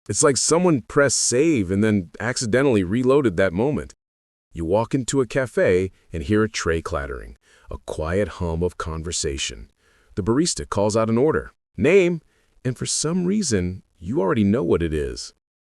It's like someone pressed save and then accidentally reloaded that moment. You walk into a cafe and hear a tray clattering, a quiet hum of conversation. The barista calls out an order, name, and for some reason, you already know what it is.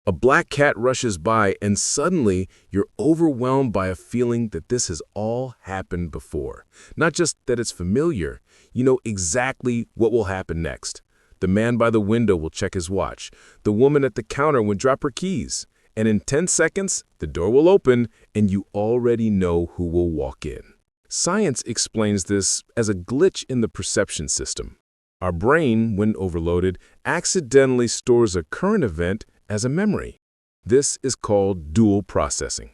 A black cat rushes by and suddenly you're overwhelmed by a feeling that this has all happened before. Not just that it's familiar, you know exactly what will happen next. The man by the window will check his watch. The woman at the counter will drop her keys. And in 10 seconds, the door will open and you already know who will walk in. Science explains this as a glitch in the perception system. Our brain, when overloaded, accidentally stores a current event as a memory. This is called dual processing.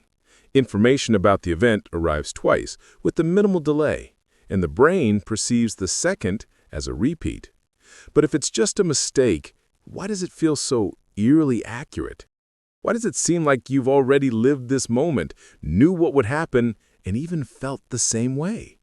Information about the event arrives twice with a minimal delay, and the brain perceives the second as a repeat. But if it's just a mistake, why does it feel so eerily accurate? Why does it seem like you've already lived this moment, knew what would happen, and even felt the same way?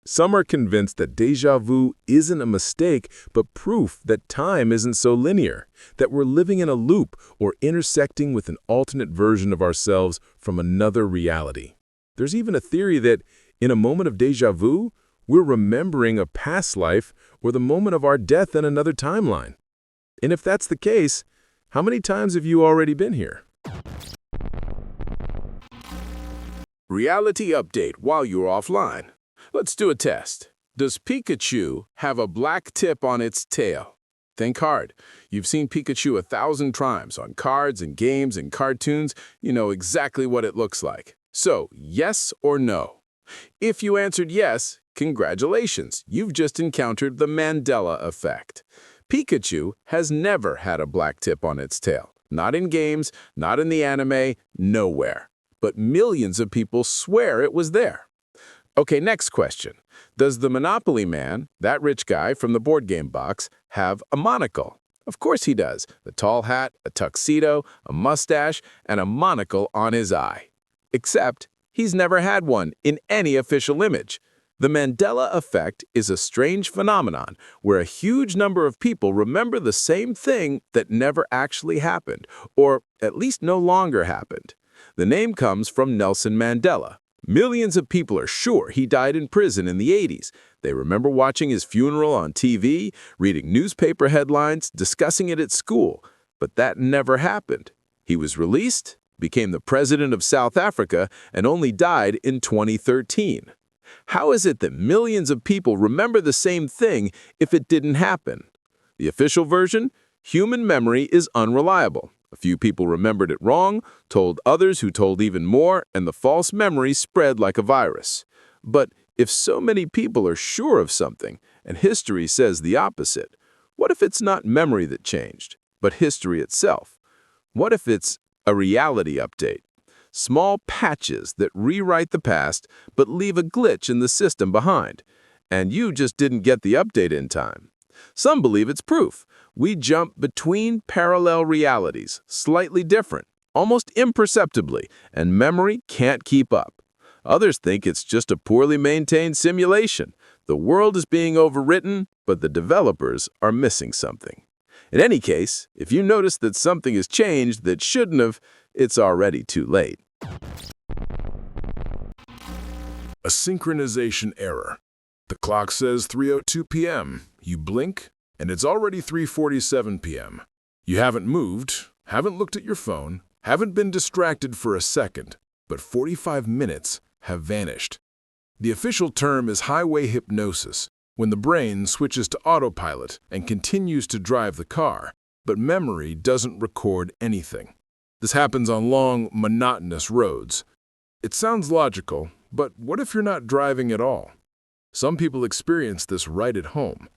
Some are convinced that déjà vu isn't a mistake, but proof that time isn't so linear, that we're living in a loop or intersecting with an alternate version of ourselves from another reality. There's even a theory that, in a moment of déjà vu, we're remembering a past life or the moment of our death in another timeline. And if that's the case, how many times have you already been here? Reality update while you're offline. Let's do a test. Does Pikachu have a black tip on its tail? Think hard. You've seen Pikachu 1,000 times on cards and games and cartoons. You know exactly what it looks like. So, yes or no? If you answered yes, congratulations. You've just encountered the Mandela effect. Pikachu has never had a black tip on its tail. Not in games, not in the anime, nowhere. But millions of people swear it was there. Okay, next question. Does the Monopoly man, that rich guy from the board game box, have a monocle? Of course he does. A tall hat, a tuxedo, a mustache, and a monocle on his eye. Except he's never had one in any official image. The Mandela effect is a strange phenomenon where a huge number of people remember the same thing that never actually happened, or at least no longer happened. The name comes from Nelson Mandela. Millions of people are sure he died in prison in the 80s. They remember watching his funeral on TV, reading newspaper headlines, discussing it at school. But that never happened. He was released, became the president of South Africa, and only died in 2013. How is it that millions of people remember the same thing if it didn't happen? The official version? Human memory is unreliable. A few people remembered it wrong, told others who told even more, and the false memory spread like a virus. But if so many people are sure of something, and history says the opposite, what if it's not memory that changed, but history itself? What if it's a reality update? Small patches that rewrite the past but leave a glitch in the system behind. And you just didn't get the update in time. Some believe it's proof. We jump between parallel realities, slightly different, almost imperceptibly, and memory can't keep up. Others think it's just a poorly maintained simulation. The world is being overwritten, but the developers are missing something. In any case, if you notice that something has changed that shouldn't have, it's already too late. A synchronization error. The clock says 3:02 p.m. You blink, and it's already 3:47 p.m. You haven't moved, haven't looked at your phone, haven't been distracted for a second, but 45 minutes have vanished. The official term is highway hypnosis, when the brain switches to autopilot and continues to drive the car, but memory doesn't record anything. This happens on long, monotonous roads. It sounds logical, but what if you're not driving at all? Some people experience this right at home.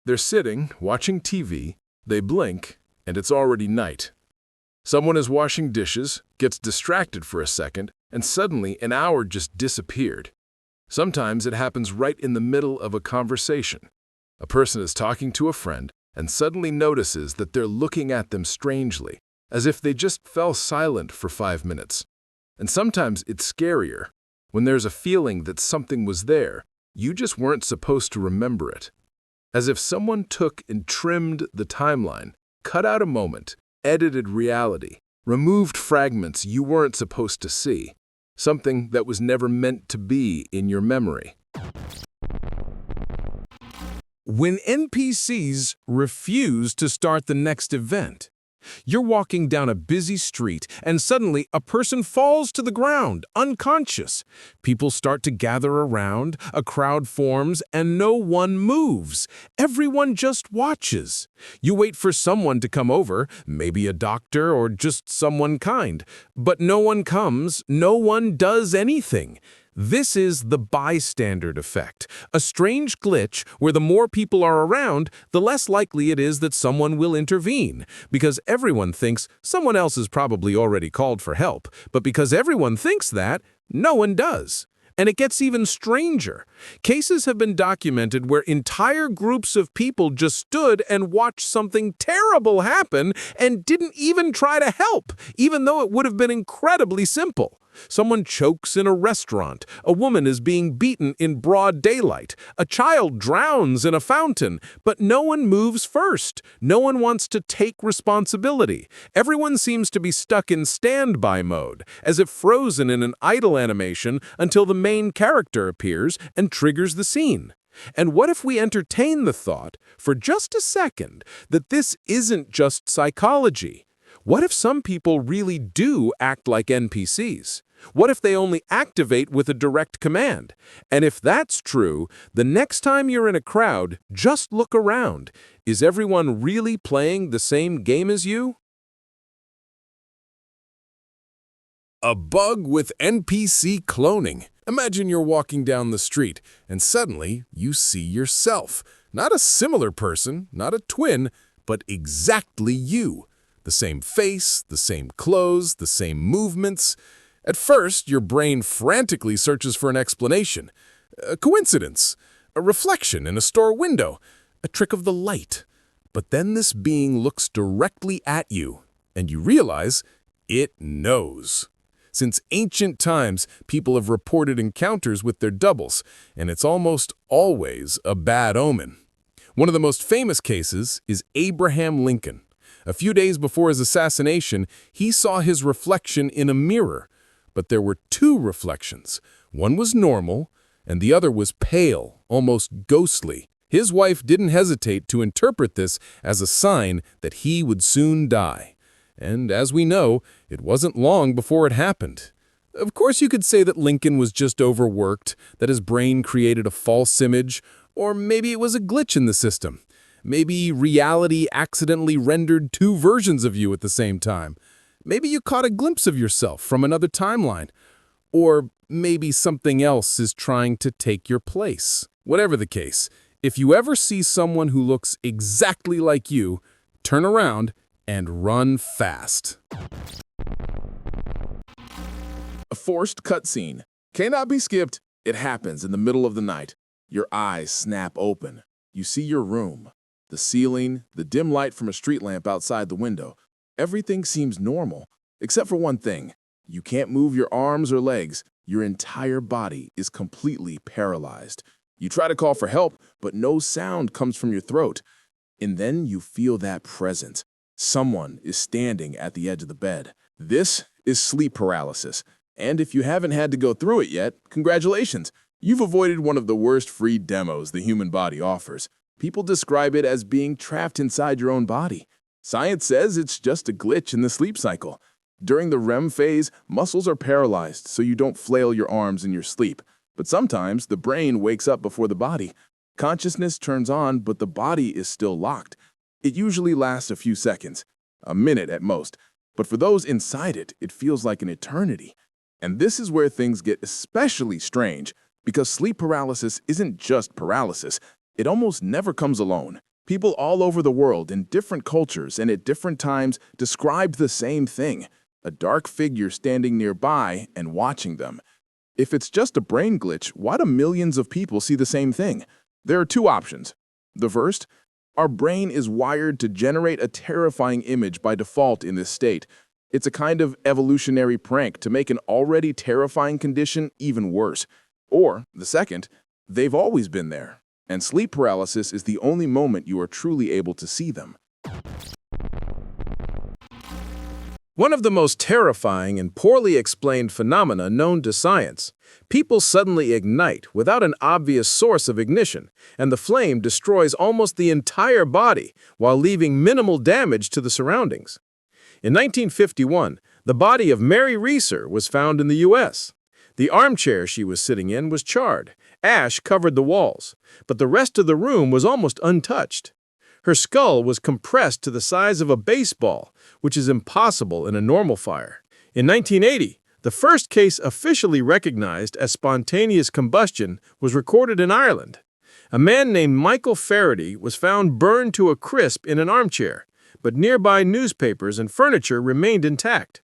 They're sitting, watching TV, they blink, and it's already night. Someone is washing dishes, gets distracted for a second, and suddenly an hour just disappeared. Sometimes it happens right in the middle of a conversation. A person is talking to a friend and suddenly notices that they're looking at them strangely, as if they just fell silent for 5 minutes. And sometimes it's scarier, when there's a feeling that something was there, you just weren't supposed to remember it. As if someone took and trimmed the timeline, cut out a moment, edited reality, removed fragments you weren't supposed to see, something that was never meant to be in your memory. When NPCs refuse to start the next event, you're walking down a busy street and suddenly a person falls to the ground, unconscious. People start to gather around, a crowd forms, and no one moves. Everyone just watches. You wait for someone to come over, maybe a doctor or just someone kind. But no one comes, no one does anything. This is the bystander effect, a strange glitch where the more people are around, the less likely it is that someone will intervene, because everyone thinks someone else has probably already called for help, but because everyone thinks that, no one does. And it gets even stranger. Cases have been documented where entire groups of people just stood and watched something terrible happen and didn't even try to help, even though it would have been incredibly simple. Someone chokes in a restaurant. A woman is being beaten in broad daylight. A child drowns in a fountain. But no one moves first. No one wants to take responsibility. Everyone seems to be stuck in standby mode, as if frozen in an idle animation until the main character appears and triggers the scene. And what if we entertain the thought, for just a second, that this isn't just psychology? What if some people really do act like NPCs? What if they only activate with a direct command? And if that's true, the next time you're in a crowd, just look around. Is everyone really playing the same game as you? A bug with NPC cloning. Imagine you're walking down the street, and suddenly you see yourself. Not a similar person, not a twin, but exactly you. The same face, the same clothes, the same movements. At first, your brain frantically searches for an explanation. A coincidence, a reflection in a store window, a trick of the light. But then this being looks directly at you, and you realize it knows. Since ancient times, people have reported encounters with their doubles, and it's almost always a bad omen. One of the most famous cases is Abraham Lincoln. A few days before his assassination, he saw his reflection in a mirror. But there were two reflections. One was normal, and the other was pale, almost ghostly. His wife didn't hesitate to interpret this as a sign that he would soon die. And as we know, it wasn't long before it happened. Of course, you could say that Lincoln was just overworked, that his brain created a false image, or maybe it was a glitch in the system. Maybe reality accidentally rendered two versions of you at the same time. Maybe you caught a glimpse of yourself from another timeline. Or maybe something else is trying to take your place. Whatever the case, if you ever see someone who looks exactly like you, turn around and run fast. A forced cutscene. Cannot be skipped. It happens in the middle of the night. Your eyes snap open. You see your room. The ceiling, the dim light from a street lamp outside the window. Everything seems normal, except for one thing. You can't move your arms or legs. Your entire body is completely paralyzed. You try to call for help, but no sound comes from your throat. And then you feel that presence. Someone is standing at the edge of the bed. This is sleep paralysis. And if you haven't had to go through it yet, congratulations. You've avoided one of the worst free demos the human body offers. People describe it as being trapped inside your own body. Science says it's just a glitch in the sleep cycle. During the REM phase, muscles are paralyzed so you don't flail your arms in your sleep. But sometimes the brain wakes up before the body. Consciousness turns on, but the body is still locked. It usually lasts a few seconds, a minute at most. But for those inside it, it feels like an eternity. And this is where things get especially strange, because sleep paralysis isn't just paralysis. It almost never comes alone. People all over the world in different cultures and at different times described the same thing, a dark figure standing nearby and watching them. If it's just a brain glitch, why do millions of people see the same thing? There are two options. The first, our brain is wired to generate a terrifying image by default in this state. It's a kind of evolutionary prank to make an already terrifying condition even worse. Or, the second, they've always been there. And sleep paralysis is the only moment you are truly able to see them. One of the most terrifying and poorly explained phenomena known to science. People suddenly ignite without an obvious source of ignition, and the flame destroys almost the entire body while leaving minimal damage to the surroundings. In 1951, the body of Mary Reeser was found in the U.S. The armchair she was sitting in was charred. Ash covered the walls, but the rest of the room was almost untouched. Her skull was compressed to the size of a baseball, which is impossible in a normal fire. In 1980, the first case officially recognized as spontaneous combustion was recorded in Ireland. A man named Michael Faraday was found burned to a crisp in an armchair, but nearby newspapers and furniture remained intact.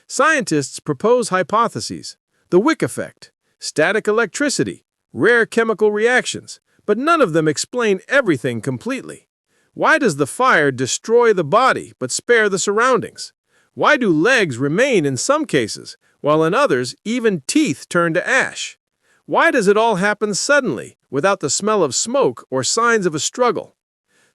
Scientists propose hypotheses: the wick effect, static electricity, rare chemical reactions, but none of them explain everything completely. Why does the fire destroy the body but spare the surroundings? Why do legs remain in some cases, while in others even teeth turn to ash? Why does it all happen suddenly, without the smell of smoke or signs of a struggle?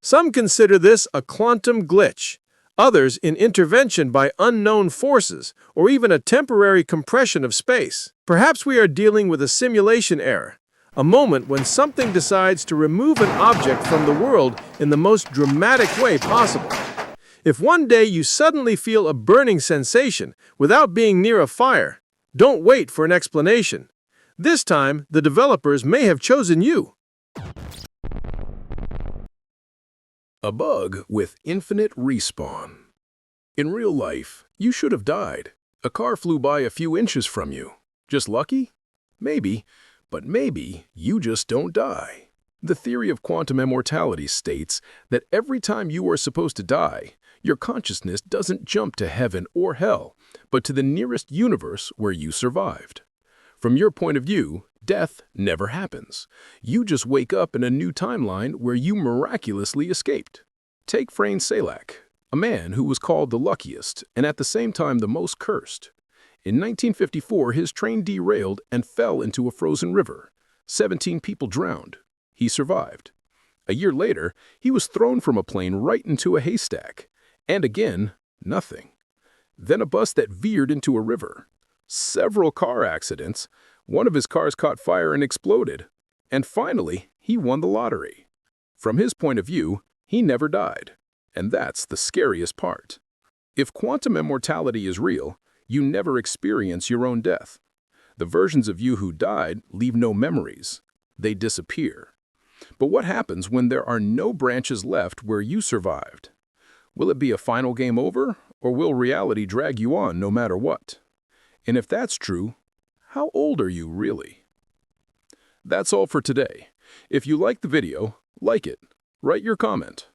Some consider this a quantum glitch, others an intervention by unknown forces, or even a temporary compression of space. Perhaps we are dealing with a simulation error, a moment when something decides to remove an object from the world in the most dramatic way possible. If one day you suddenly feel a burning sensation without being near a fire, don't wait for an explanation. This time, the developers may have chosen you. A bug with infinite respawn. In real life, you should have died. A car flew by a few inches from you. Just lucky? Maybe. But maybe you just don't die. The theory of quantum immortality states that every time you are supposed to die, your consciousness doesn't jump to heaven or hell, but to the nearest universe where you survived. From your point of view, death never happens. You just wake up in a new timeline where you miraculously escaped. Take Frane Selak, a man who was called the luckiest and at the same time the most cursed. In 1954, his train derailed and fell into a frozen river. 17 people drowned. He survived. A year later, he was thrown from a plane right into a haystack. And again, nothing. Then a bus that veered into a river. Several car accidents. One of his cars caught fire and exploded. And finally, he won the lottery. From his point of view, he never died. And that's the scariest part. If quantum immortality is real, you never experience your own death. The versions of you who died leave no memories. They disappear. But what happens when there are no branches left where you survived? Will it be a final game over, or will reality drag you on no matter what? And if that's true, how old are you really? That's all for today. If you like the video, like it, write your comment.